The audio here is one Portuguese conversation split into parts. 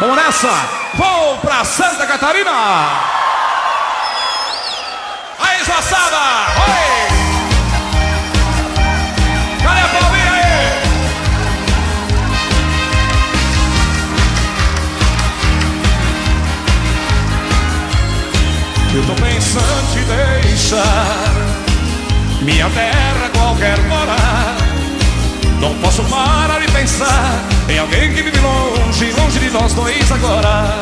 Vamos nessa! Vou pra Santa Catarina! Aí, Joaçaba! Oi! Cadê a palminha aí? Eu tô pensando em deixar minha terra qualquer hora. Não posso parar de pensar em alguém que vive longe, longe de nós dois agora.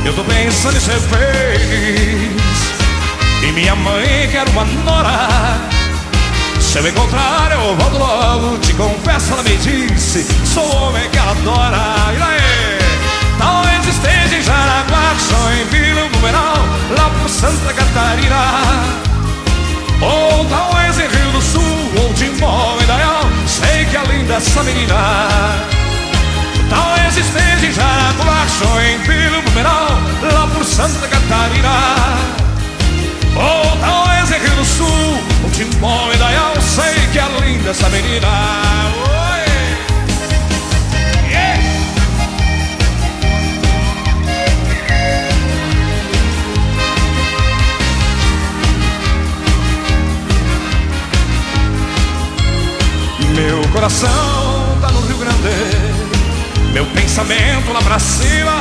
Eu tô pensando em ser feliz e minha mãe quer uma nora. Se eu encontrar eu volto logo, te confesso, ela me disse, sou o homem que ela adora. E daí? Talvez esteja em Jaraguá, só em Vila Blumenau, lá por Santa Catarina. Ou talvez em Rio do Sul, ou Timó e Dayal, sei que é linda essa menina. Talvez esteja em Jaraguá, só em Vila Blumenau, lá por Santa Catarina. Ou talvez em Rio do Sul, ou Timó e Dayal, sei que é linda essa menina. Oi! Yeah! Meu coração tá no Rio Grande, meu pensamento lá pra cima.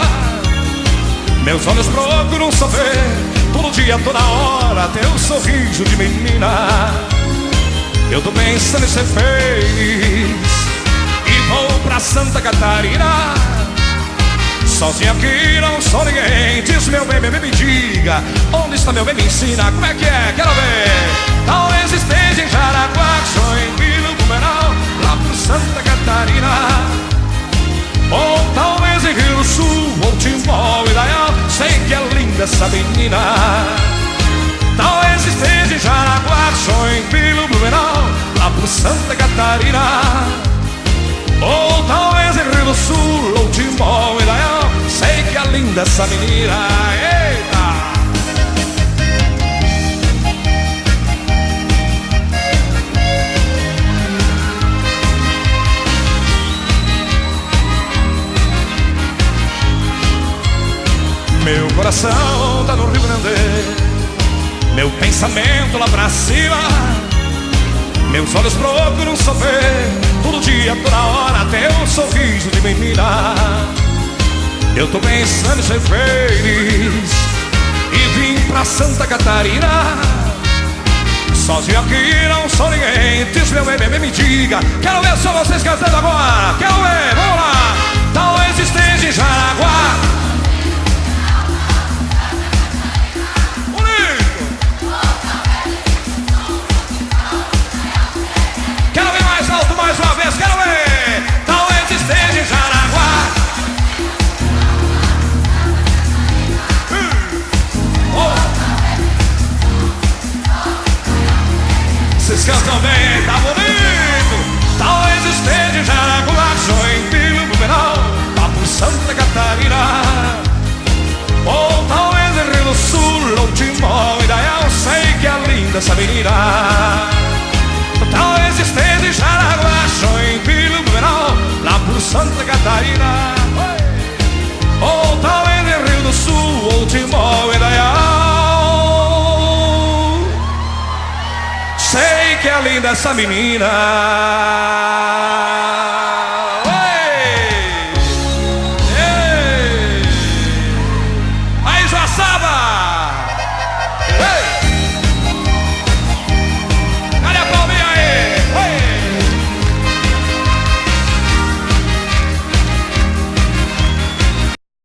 Meus olhos procuram só ver, todo dia, toda hora, teu sorriso de menina. Eu tô pensando em ser feliz e vou pra Santa Catarina. Sozinho aqui não sou ninguém, diz meu bem, me diga, onde está meu bem, me ensina, como é que é, quero ver. Talvez esteja em Jaraguá, sou em Vila Blumenau, lá por Santa Catarina. Ou talvez em Rio do Sul, ou Timó e Dayal, sei que é linda essa menina. Talvez esteja em Jaraguá, sou em Vila Blumenau, lá por Santa Catarina. Ou talvez em Rio do Sul, ou Timó e Dayal, sei que é linda essa menina. Eita! Meu coração tá no Rio Grande, meu pensamento lá pra cima. Meus olhos procuram só ver, todo dia, toda hora, teu sorriso de menina. Eu tô pensando em ser feliz e vim pra Santa Catarina. Sozinho aqui não sou ninguém, diz meu bebê, me diga, quero ver só vocês cantando agora. Quero ver, vamos lá. Talvez esteja em Jaraguá. Mais uma vez, quero ver. Talvez esteja em Jaraguá. Vocês cantam bem, tá bonito. Talvez esteja em Jaraguá, sou em Vila Blumenau, lá por Santa Catarina. Ou talvez em Rio do Sul, ou Timó e Dayal, sei que é linda essa menina. Talvez esteja em Jaraguá, sou em Vila Blumenau, lá por Santa Catarina. Ou talvez em Rio do Sul, ou Timó e Dayal, sei que é linda essa menina.